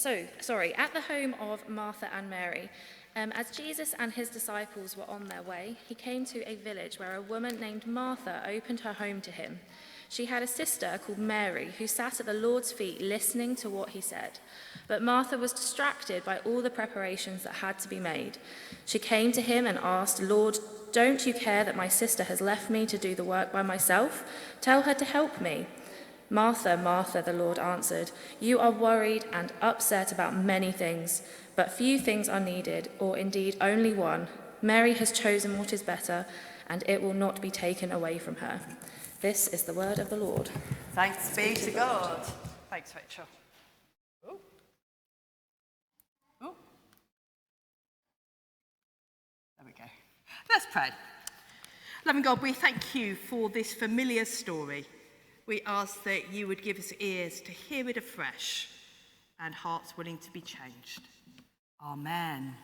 At the home of Martha and Mary, as Jesus and his disciples were on their way, he came to a village where a woman named Martha opened her home to him. She had a sister called Mary who sat at the Lord's feet listening to what he said. But Martha was distracted by all the preparations that had to be made. She came to him and asked, "Lord, don't you care that my sister has left me to do the work by myself? Tell her to help me." "Martha, Martha," the Lord answered, "you are worried and upset about many things, but few things are needed, or indeed only one. Mary has chosen what is better, and it will not be taken away from her." This is the word of the Lord. Thanks be to God. Thanks, Rachel. Ooh. Ooh. There we go. Let's pray. Loving God, we thank you for this familiar story. We ask that you would give us ears to hear it afresh and hearts willing to be changed. Amen.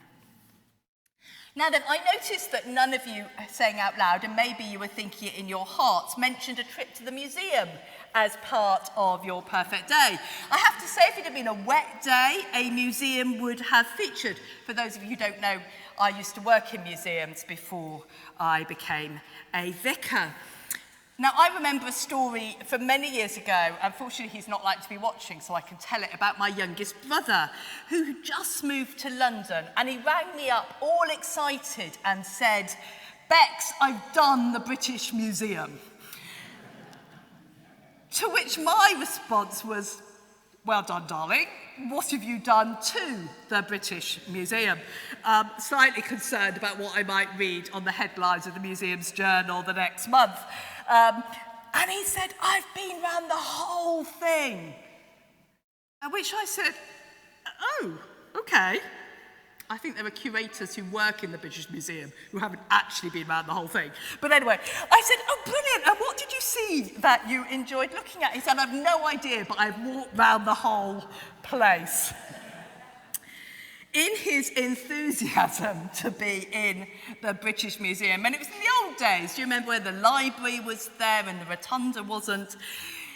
Now then, I noticed that none of you are saying out loud, and maybe you were thinking it in your hearts, mentioned a trip to the museum as part of your perfect day. I have to say, if it had been a wet day, a museum would have featured. For those of you who don't know, I used to work in museums before I became a vicar. Now, I remember a story from many years ago. Unfortunately, he's not like to be watching, so I can tell it, about my youngest brother, who just moved to London. And he rang me up all excited and said, "Bex, I've done the British Museum." To which my response was, "Well done, darling. What have you done to the British Museum?" Slightly concerned about what I might read on the headlines of the museum's journal the next month. And he said, "I've been round the whole thing." At which I said, "Oh, okay." I think there are curators who work in the British Museum who haven't actually been round the whole thing. But anyway, I said, "Oh, brilliant. And what did you see that you enjoyed looking at?" He said, "I've no idea, but I've walked round the whole place." In his enthusiasm to be in the British Museum, and it was in the old days, do you remember when the library was there and the rotunda wasn't?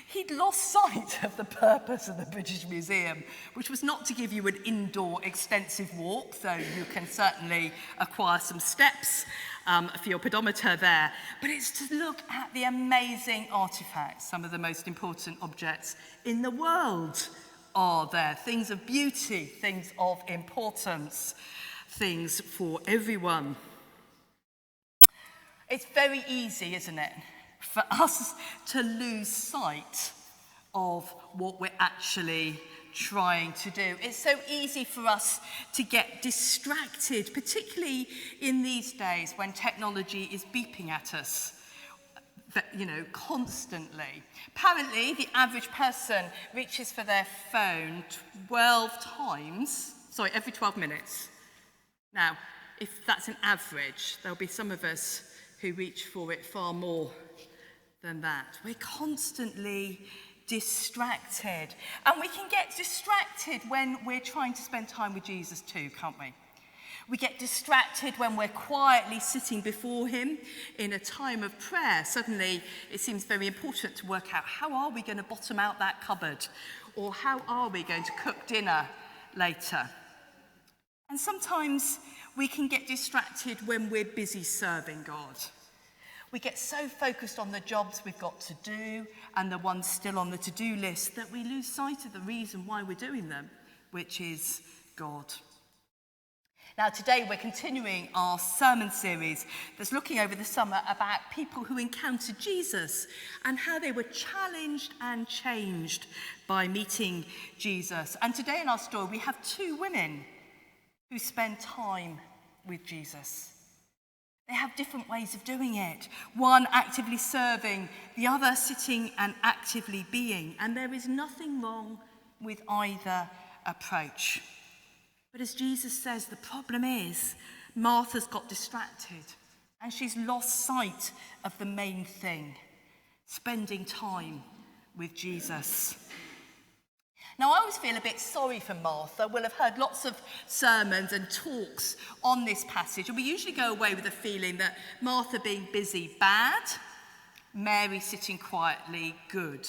He'd lost sight of the purpose of the British Museum, which was not to give you an indoor extensive walk, though you can certainly acquire some steps for your pedometer there, but it's to look at the amazing artifacts, some of the most important objects in the world are there. Things of beauty, things of importance, things for everyone. It's very easy, isn't it, for us to lose sight of what we're actually trying to do. It's so easy for us to get distracted, particularly in these days when technology is beeping at us, constantly. Apparently, the average person reaches for their phone 12 times, every 12 minutes. Now, if that's an average, there'll be some of us who reach for it far more than that. We're constantly distracted. And we can get distracted when we're trying to spend time with Jesus too, can't we? We get distracted when we're quietly sitting before him in a time of prayer. Suddenly, it seems very important to work out, how are we going to bottom out that cupboard? Or how are we going to cook dinner later? And sometimes we can get distracted when we're busy serving God. We get so focused on the jobs we've got to do and the ones still on the to-do list that we lose sight of the reason why we're doing them, which is God. Now, today we're continuing our sermon series that's looking over the summer about people who encountered Jesus and how they were challenged and changed by meeting Jesus. And today in our story, we have two women who spend time with Jesus. They have different ways of doing it. One actively serving, the other sitting and actively being. And there is nothing wrong with either approach. But as Jesus says, the problem is Martha's got distracted and she's lost sight of the main thing, spending time with Jesus. Now, I always feel a bit sorry for Martha. We'll have heard lots of sermons and talks on this passage, and we usually go away with a feeling that Martha being busy, bad, Mary sitting quietly, good.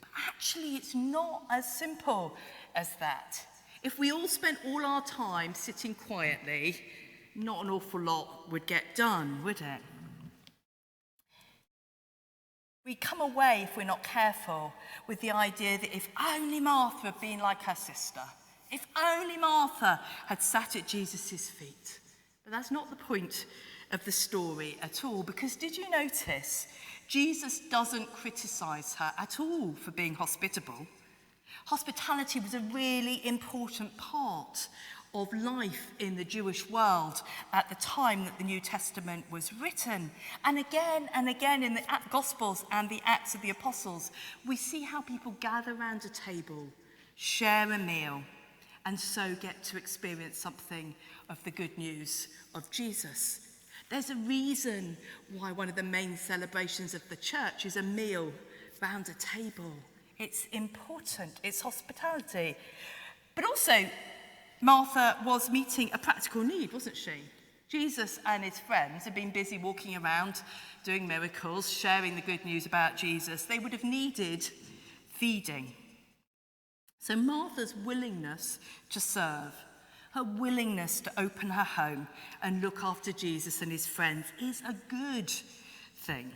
But actually, it's not as simple as that. If we all spent all our time sitting quietly, not an awful lot would get done, would it? We come away, if we're not careful, with the idea that if only Martha had been like her sister, if only Martha had sat at Jesus' feet. But that's not the point of the story at all, because did you notice Jesus doesn't criticise her at all for being hospitable? Hospitality was a really important part of life in the Jewish world at the time that the New Testament was written. And again in the Gospels and the Acts of the Apostles, we see how people gather around a table, share a meal, and so get to experience something of the good news of Jesus. There's a reason why one of the main celebrations of the church is a meal round a table. It's important, it's hospitality. But also, Martha was meeting a practical need, wasn't she? Jesus and his friends had been busy walking around, doing miracles, sharing the good news about Jesus. They would have needed feeding. So Martha's willingness to serve, her willingness to open her home and look after Jesus and his friends is a good thing.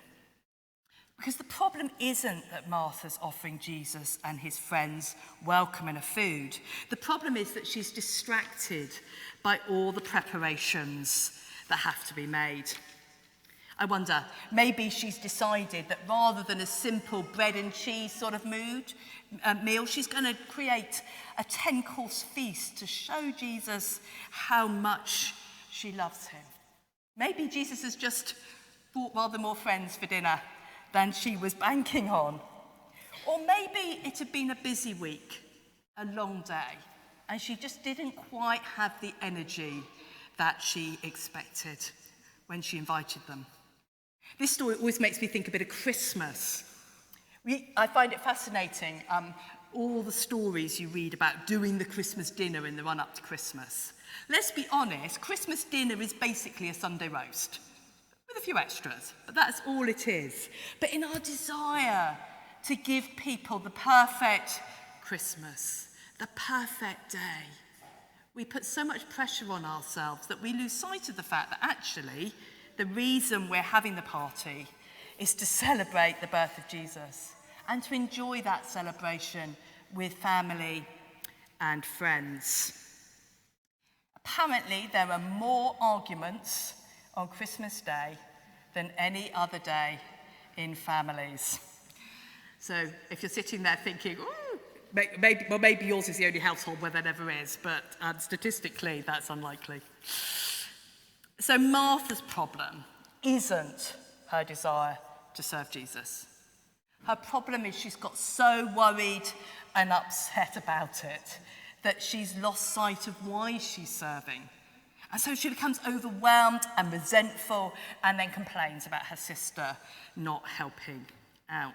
Because the problem isn't that Martha's offering Jesus and his friends welcome and a food. The problem is that she's distracted by all the preparations that have to be made. I wonder, maybe she's decided that rather than a simple bread and cheese sort of meal, she's going to create a 10-course feast to show Jesus how much she loves him. Maybe Jesus has just brought rather more friends for dinner than she was banking on. Or maybe it had been a busy week, a long day, and she just didn't quite have the energy that she expected when she invited them. This story always makes me think a bit of Christmas. I find it fascinating, all the stories you read about doing the Christmas dinner in the run-up to Christmas. Let's be honest, Christmas dinner is basically a Sunday roast, with a few extras, but that's all it is. But in our desire to give people the perfect Christmas, the perfect day, we put so much pressure on ourselves that we lose sight of the fact that actually the reason we're having the party is to celebrate the birth of Jesus and to enjoy that celebration with family and friends. Apparently, there are more arguments on Christmas Day than any other day in families. So if you're sitting there thinking, ooh, maybe yours is the only household where that ever is, but statistically that's unlikely. So Martha's problem isn't her desire to serve Jesus. Her problem is she's got so worried and upset about it that she's lost sight of why she's serving. And so she becomes overwhelmed and resentful and then complains about her sister not helping out.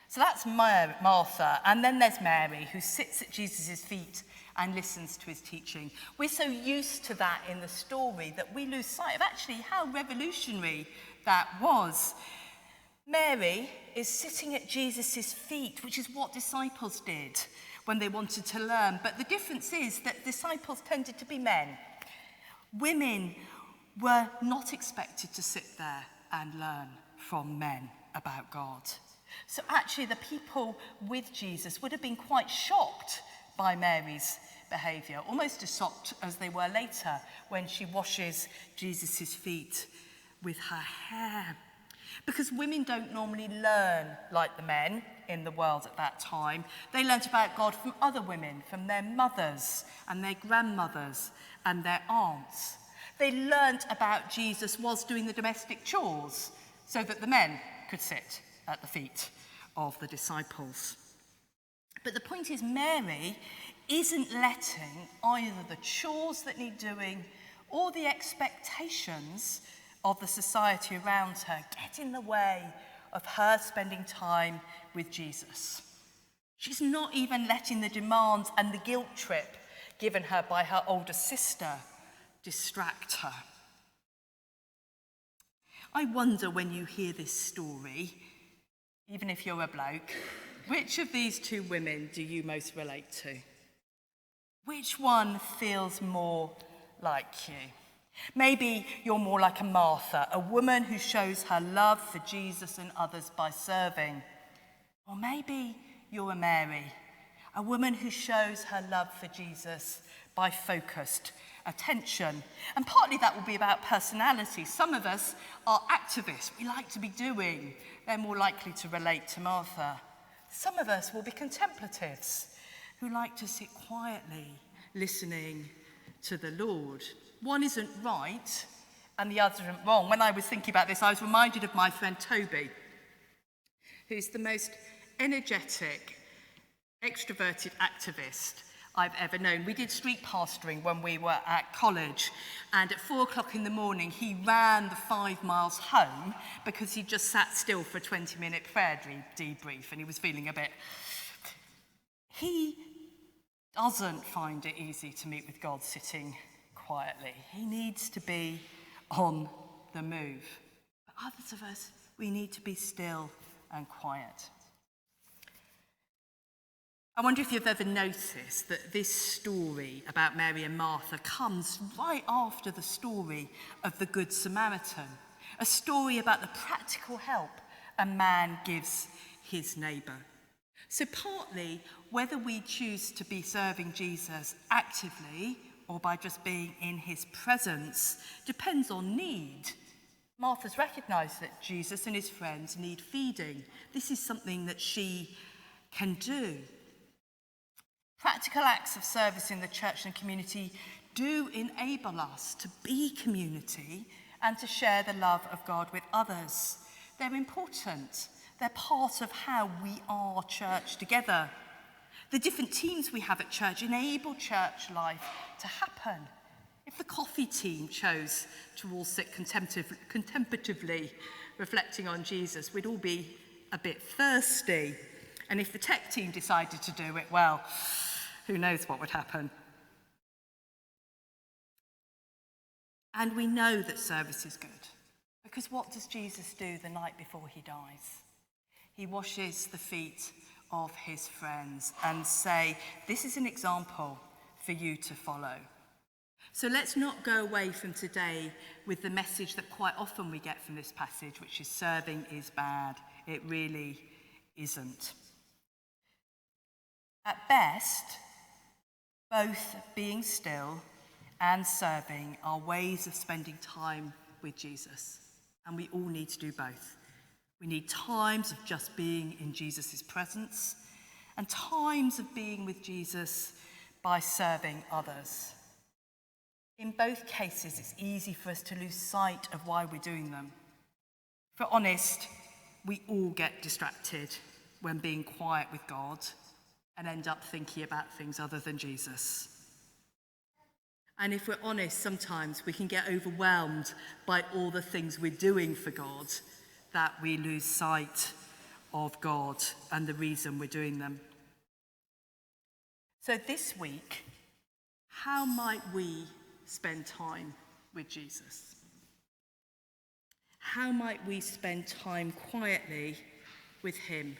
So that's Martha. And then there's Mary, who sits at Jesus' feet and listens to his teaching. We're so used to that in the story that we lose sight of actually how revolutionary that was. Mary is sitting at Jesus' feet, which is what disciples did when they wanted to learn. But the difference is that disciples tended to be men. Women were not expected to sit there and learn from men about God. So actually the people with Jesus would have been quite shocked by Mary's behaviour, almost as shocked as they were later when she washes Jesus' feet with her hair. Because women don't normally learn like the men in the world at that time. They learnt about God from other women, from their mothers and their grandmothers and their aunts. They learnt about Jesus whilst doing the domestic chores so that the men could sit at the feet of the disciples. But the point is, Mary isn't letting either the chores that need doing or the expectations of the society around her get in the way of her spending time with Jesus. She's not even letting the demands and the guilt trip given her by her older sister distract her. I wonder, when you hear this story, even if you're a bloke, which of these two women do you most relate to? Which one feels more like you? Maybe you're more like a Martha, a woman who shows her love for Jesus and others by serving. Or maybe you're a Mary, a woman who shows her love for Jesus by focused attention. And partly that will be about personality. Some of us are activists. We like to be doing. They're more likely to relate to Martha. Some of us will be contemplatives who like to sit quietly, listening to the Lord. One isn't right and the other isn't wrong. When I was thinking about this, I was reminded of my friend Toby, who's the most energetic, extroverted activist I've ever known. We did street pastoring when we were at college, and at 4 o'clock in the morning, he ran the 5 miles home because he just sat still for a 20-minute prayer debrief, and he was feeling a bit... He doesn't find it easy to meet with God sitting quietly. He needs to be on the move. But others of us, we need to be still and quiet. I wonder if you've ever noticed that this story about Mary and Martha comes right after the story of the Good Samaritan, a story about the practical help a man gives his neighbour. So partly, whether we choose to be serving Jesus actively or by just being in his presence depends on need. Martha's recognised that Jesus and his friends need feeding. This is something that she can do. Practical acts of service in the church and community do enable us to be community and to share the love of God with others. They're important. They're part of how we are church together. The different teams we have at church enable church life to happen. If the coffee team chose to all sit contemplatively reflecting on Jesus, we'd all be a bit thirsty. And if the tech team decided to do it, well, who knows what would happen. And we know that service is good, because what does Jesus do the night before he dies? He washes the feet of his friends and say, this is an example for you to follow. So let's not go away from today with the message that quite often we get from this passage, which is serving is bad. It really isn't. At best, both being still and serving are ways of spending time with Jesus, and we all need to do both. We need times of just being in Jesus' presence and times of being with Jesus by serving others. In both cases, it's easy for us to lose sight of why we're doing them. If we're honest, we all get distracted when being quiet with God and end up thinking about things other than Jesus. And if we're honest, sometimes we can get overwhelmed by all the things we're doing for God that we lose sight of God and the reason we're doing them. So this week, how might we spend time with Jesus? How might we spend time quietly with him,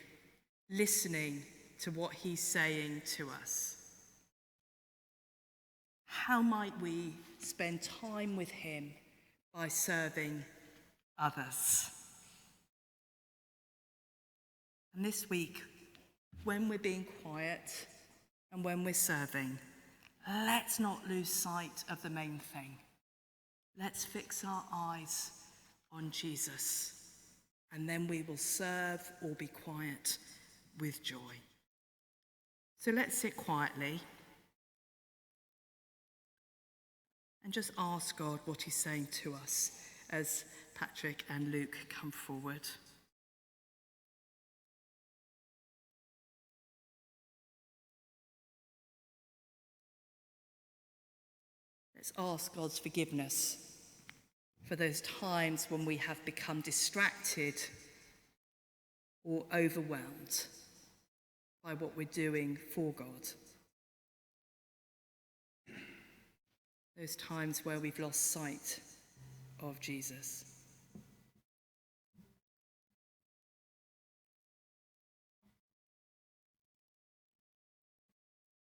listening to what he's saying to us? How might we spend time with him by serving others? And this week, when we're being quiet and when we're serving, let's not lose sight of the main thing. Let's fix our eyes on Jesus, and then we will serve or be quiet with joy. So let's sit quietly and just ask God what he's saying to us as Patrick and Luke come forward. Let's ask God's forgiveness for those times when we have become distracted or overwhelmed by what we're doing for God. Those times where we've lost sight of Jesus.